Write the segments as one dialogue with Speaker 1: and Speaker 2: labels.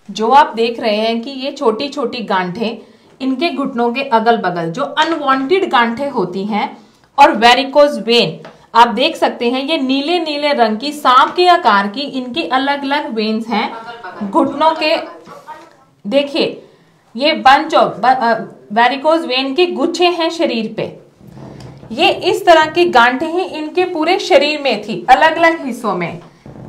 Speaker 1: जो आप देख रहे हैं कि ये छोटी छोटी गांठें इनके घुटनों के अगल बगल जो अनवांटेड गांठें होती हैं, और वेरिकोज वेन आप देख सकते हैं, ये नीले नीले रंग की सांप के आकार की इनकी अलग अलग वेन्स हैं घुटनों के। देखिए ये बंच ऑफ वेरिकोज वेन के गुच्छे हैं शरीर पे। ये इस तरह की गांठें ही इनके पूरे शरीर में थी, अलग अलग हिस्सों में।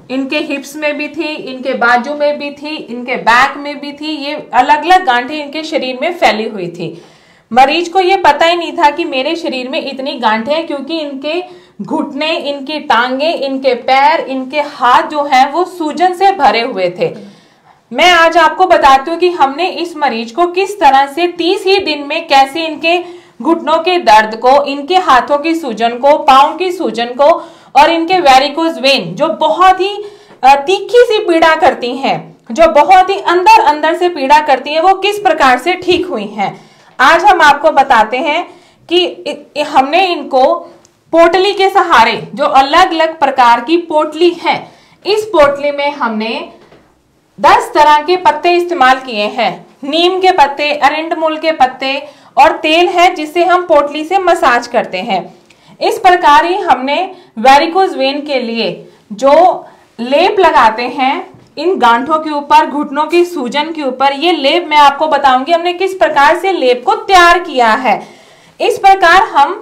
Speaker 1: इनके हिप्स में भी थी, इनके बाजू में भी थी, इनके बैक में भी थी। ये अलग अलग गांठें इनके शरीर में फैली हुई थी। मरीज को ये पता ही नहीं था कि मेरे शरीर में इतनी गांठें हैं, क्योंकि इनके घुटने, इनकी टांगे, इनके पैर, इनके हाथ जो हैं वो सूजन से भरे हुए थे। मैं आज आपको बताती हूँ कि हमने इस मरीज को किस तरह से 30 ही दिन में कैसे इनके घुटनों के दर्द को, इनके हाथों की सूजन को, पाँव की सूजन को और इनके वेरिकोज वेन जो बहुत ही तीखी सी पीड़ा करती हैं, जो बहुत ही अंदर अंदर से पीड़ा करती हैं, वो किस प्रकार से ठीक हुई हैं। आज हम आपको बताते हैं कि हमने इनको पोटली के सहारे, जो अलग अलग प्रकार की पोटली है, इस पोटली में हमने 10 तरह के पत्ते इस्तेमाल किए हैं। नीम के पत्ते, अरिंडमुल के पत्ते और तेल है जिससे हम पोटली से मसाज करते हैं। इस प्रकार ही हमने वेरिकोज वेन के लिए जो लेप लगाते हैं इन गांठों के ऊपर, घुटनों की सूजन के ऊपर, ये लेप मैं आपको बताऊंगी हमने किस प्रकार से लेप को तैयार किया है। इस प्रकार हम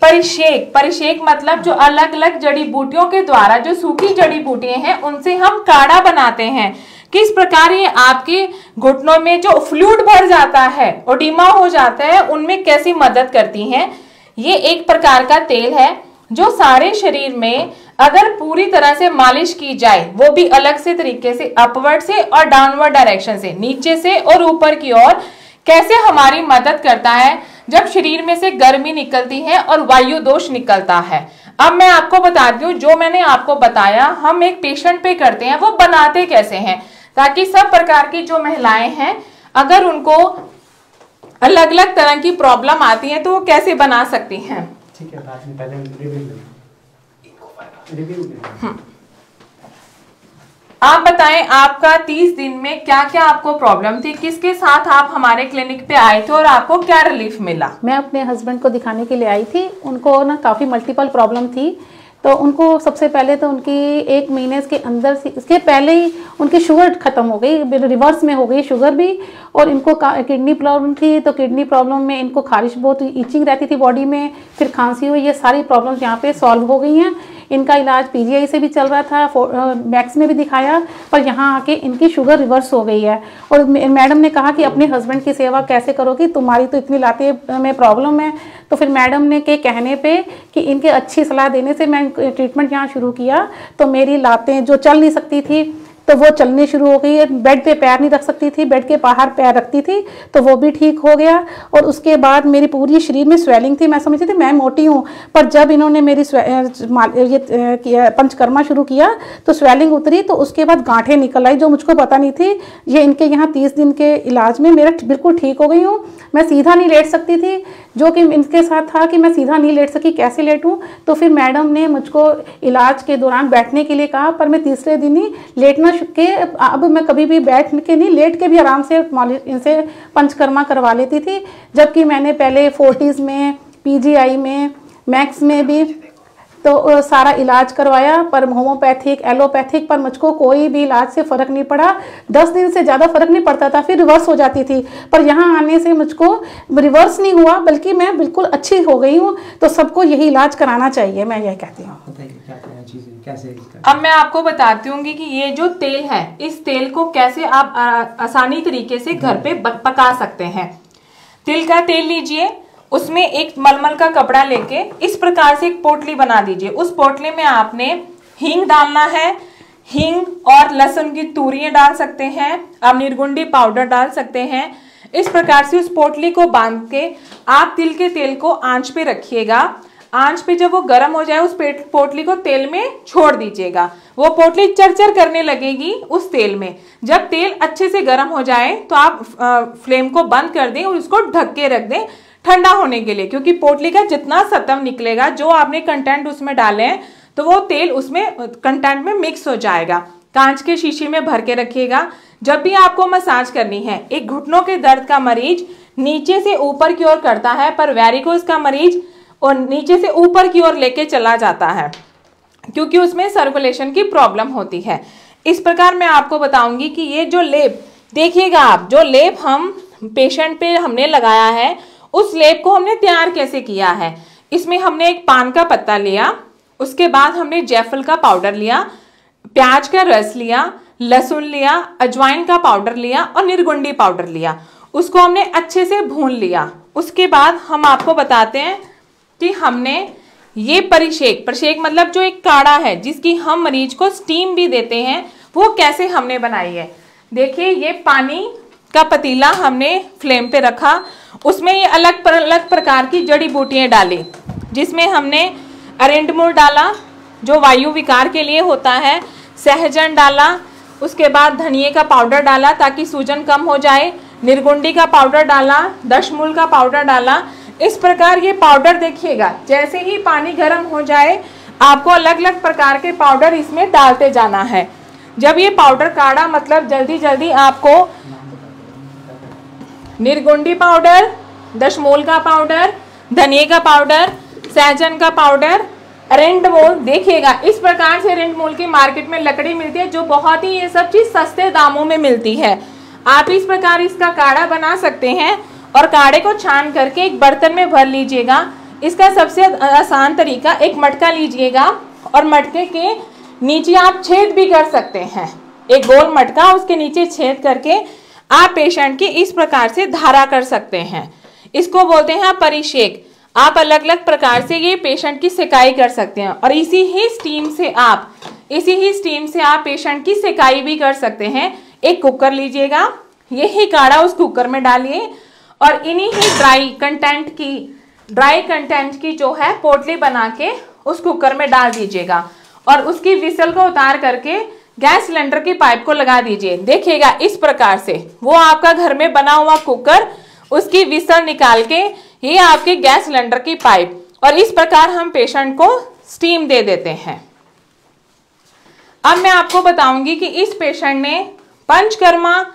Speaker 1: परिषेक मतलब जो अलग अलग जड़ी बूटियों के द्वारा, जो सूखी जड़ी बूटियां हैं उनसे हम काढ़ा बनाते हैं। किस प्रकार ये आपके घुटनों में जो फ्लूइड भर जाता है, ओडिमा हो जाता है, उनमें कैसी मदद करती हैं। ये एक प्रकार का तेल है जो सारे शरीर में अगर पूरी तरह से मालिश की जाए, वो भी अलग से तरीके से, अपवर्ड से और डाउनवर्ड डायरेक्शन से, नीचे से और ऊपर की ओर, कैसे हमारी मदद करता है जब शरीर में से गर्मी निकलती है और वायु दोष निकलता है। अब मैं आपको बताती हूँ, जो मैंने आपको बताया हम एक पेशेंट पे करते हैं, वो बनाते कैसे हैं, ताकि सब प्रकार की जो महिलाएं हैं अगर उनको अलग अलग तरह की प्रॉब्लम आती है तो वो कैसे बना सकती हैं।
Speaker 2: ठीक है, बाद में पहले रिव्यू।
Speaker 1: आप बताएं आपका 30 दिन में क्या क्या आपको प्रॉब्लम थी, किसके साथ आप हमारे क्लिनिक पे आए थे और आपको क्या रिलीफ मिला।
Speaker 3: मैं अपने हस्बैंड को दिखाने के लिए आई थी। उनको ना काफ़ी मल्टीपल प्रॉब्लम थी। तो उनको सबसे पहले तो उनकी 1 महीने के अंदर से, इसके पहले ही उनकी शुगर ख़त्म हो गई, रिवर्स में हो गई शुगर भी। और इनको किडनी प्रॉब्लम थी, तो किडनी प्रॉब्लम में इनको खारिश, बहुत ईचिंग रहती थी बॉडी में, फिर खांसी हुई। ये सारी प्रॉब्लम्स यहाँ पे सॉल्व हो गई हैं। इनका इलाज पीजीआई से भी चल रहा था, मैक्स में भी दिखाया, पर यहाँ आके इनकी शुगर रिवर्स हो गई है। और मैडम ने कहा कि अपने हस्बैंड की सेवा कैसे करोगी, तुम्हारी तो इतनी लाते में प्रॉब्लम है। तो फिर मैडम ने के कहने पे कि इनके अच्छी सलाह देने से मैं ट्रीटमेंट यहाँ शुरू किया। तो मेरी लातें जो चल नहीं सकती थी तो वो चलनी शुरू हो गई है, बेड पे पैर नहीं रख सकती थी, बेड के बाहर पैर रखती थी, तो वो भी ठीक हो गया। और उसके बाद मेरी पूरी शरीर में स्वेलिंग थी। मैं समझती थी मैं मोटी हूँ, पर जब इन्होंने मेरी ये पंचकर्मा शुरू किया तो स्वेलिंग उतरी। तो उसके बाद गांठें निकल आई जो मुझको पता नहीं थी। ये इनके यहाँ 30 दिन के इलाज में मेरा बिल्कुल ठीक हो गई हूँ। मैं सीधा नहीं लेट सकती थी, जो कि इनके साथ था कि मैं सीधा नहीं लेट सकी, कैसे लेटूँ। तो फिर मैडम ने मुझको इलाज के दौरान बैठने के लिए कहा, पर मैं तीसरे दिन ही लेटना के, अब मैं कभी भी बैठ के नहीं, लेट के भी आराम से इनसे पंचकर्मा करवा लेती थी। जबकि मैंने पहले 40s में, पीजीआई में, मैक्स में भी तो सारा इलाज करवाया, पर होम्योपैथिक, एलोपैथिक, पर मुझको कोई भी इलाज से फ़र्क नहीं पड़ा। 10 दिन से ज़्यादा फ़र्क नहीं पड़ता था, फिर रिवर्स हो जाती थी। पर यहाँ आने से मुझको रिवर्स नहीं हुआ, बल्कि मैं बिल्कुल अच्छी हो गई हूँ। तो सबको यही इलाज कराना चाहिए, मैं यह कहती हूँ।
Speaker 1: अब मैं आपको बताती हूँ कि ये जो तेल है, इस तेल को कैसे आप आसानी तरीके से घर पे पका सकते हैं। तिल का तेल लीजिए, उसमें एक मलमल का कपड़ा लेके इस प्रकार से एक पोटली बना दीजिए। उस पोटली में आपने हींग डालना है, हींग और लहसुन की तूरियां डाल सकते हैं, आप निर्गुंडी पाउडर डाल सकते हैं। इस प्रकार से उस पोटली को बांध के आप तिल के तेल को आंच पे रखिएगा। आंच पे जब वो गर्म हो जाए उस पोटली को तेल में छोड़ दीजिएगा। वो पोटली चरचर करने लगेगी उस तेल में। जब तेल अच्छे से गर्म हो जाए तो आप फ्लेम को बंद कर दें और उसको ढक के रख दें ठंडा होने के लिए, क्योंकि पोटली का जितना सतम निकलेगा, जो आपने कंटेंट उसमें डाले हैं, तो वो तेल उसमें कंटेंट में मिक्स हो जाएगा। कांच के शीशी में भर के रखिएगा। जब भी आपको मसाज करनी है, एक घुटनों के दर्द का मरीज नीचे से ऊपर की ओर करता है, पर वेरिकोज का मरीज और नीचे से ऊपर की ओर लेके चला जाता है क्योंकि उसमें सर्कुलेशन की प्रॉब्लम होती है। इस प्रकार मैं आपको बताऊंगी कि ये जो लेप देखिएगा आप, जो लेप हम पेशेंट पे हमने लगाया है उस लेप को हमने तैयार कैसे किया है। इसमें हमने एक पान का पत्ता लिया, उसके बाद हमने जायफल का पाउडर लिया, प्याज का रस लिया, लहसुन लिया, अजवाइन का पाउडर लिया और निर्गुंडी पाउडर लिया। उसको हमने अच्छे से भून लिया। उसके बाद हम आपको बताते हैं कि हमने ये परिशेक मतलब जो एक काढ़ा है जिसकी हम मरीज को स्टीम भी देते हैं, वो कैसे हमने बनाई है। देखिए, ये पानी का पतीला हमने फ्लेम पे रखा, उसमें ये अलग प्रकार की जड़ी बूटियां डाली, जिसमें हमने अरेंडमूल डाला जो वायु विकार के लिए होता है, सहजन डाला, उसके बाद धनिए का पाउडर डाला ताकि सूजन कम हो जाए, निर्गुंडी का पाउडर डाला, दशमूल का पाउडर डाला। इस प्रकार ये पाउडर देखिएगा, जैसे ही पानी गर्म हो जाए आपको अलग अलग प्रकार के पाउडर इसमें डालते जाना है। जब ये पाउडर काढ़ा मतलब जल्दी जल्दी आपको निर्गुंडी पाउडर, दशमूल का पाउडर, धनिए का पाउडर, सहजन का पाउडर, अरेंडमोल, देखिएगा इस प्रकार से अरेंडमोल की मार्केट में लकड़ी मिलती है जो बहुत ही ये सब चीज सस्ते दामों में मिलती है। आप इस प्रकार इसका काढ़ा बना सकते हैं और काढ़े को छान करके एक बर्तन में भर लीजिएगा। इसका सबसे आसान तरीका, एक मटका लीजिएगा और मटके के नीचे आप छेद भी कर सकते हैं, एक गोल मटका, उसके नीचे छेद करके आप पेशेंट की इस प्रकार से धारा कर सकते हैं। इसको बोलते हैं परिशेक। आप अलग अलग प्रकार से ये पेशेंट की सेकाई कर सकते हैं और इसी ही स्टीम से आप पेशेंट की सेकाई भी कर सकते हैं। एक कुकर लीजिएगा, यही काढ़ा उस कुकर में डालिए और इन्हीं ही ड्राई कंटेंट की जो है पोटली बना के उस कुकर में डाल दीजिएगा और उसकी विसल को उतार करके गैस सिलेंडर की पाइप को लगा दीजिए। देखिएगा इस प्रकार से वो आपका घर में बना हुआ कुकर, उसकी विसल निकाल के ये आपके गैस सिलेंडर की पाइप, और इस प्रकार हम पेशेंट को स्टीम दे देते हैं। अब मैं आपको बताऊंगी कि इस पेशेंट ने पंचकर्मा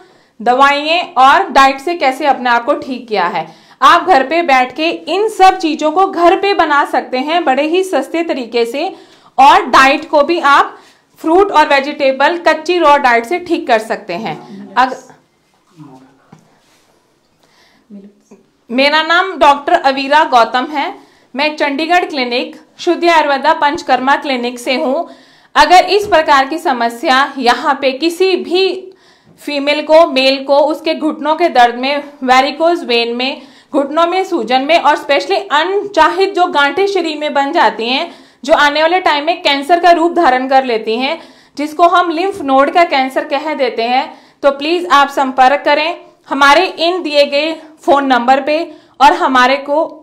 Speaker 1: दवाइयां और डाइट से कैसे अपने आप को ठीक किया है। आप घर पे बैठ के इन सब चीजों को घर पे बना सकते हैं बड़े ही सस्ते तरीके से, और डाइट को भी आप फ्रूट और वेजिटेबल कच्ची रॉ डाइट से ठीक कर सकते हैं। मेरा नाम डॉक्टर अवीरा गौतम है। मैं चंडीगढ़ क्लिनिक शुद्ध आयुर्वेदा पंचकर्मा क्लिनिक से हूं। अगर इस प्रकार की समस्या यहाँ पे किसी भी फीमेल को, मेल को, उसके घुटनों के दर्द में, वेरिकोज वेन में, घुटनों में सूजन में और स्पेशली अनचाहित जो गांठें शरीर में बन जाती हैं, जो आने वाले टाइम में कैंसर का रूप धारण कर लेती हैं, जिसको हम लिम्फ नोड का कैंसर कह देते हैं, तो प्लीज आप संपर्क करें हमारे इन दिए गए फोन नंबर पे और हमारे को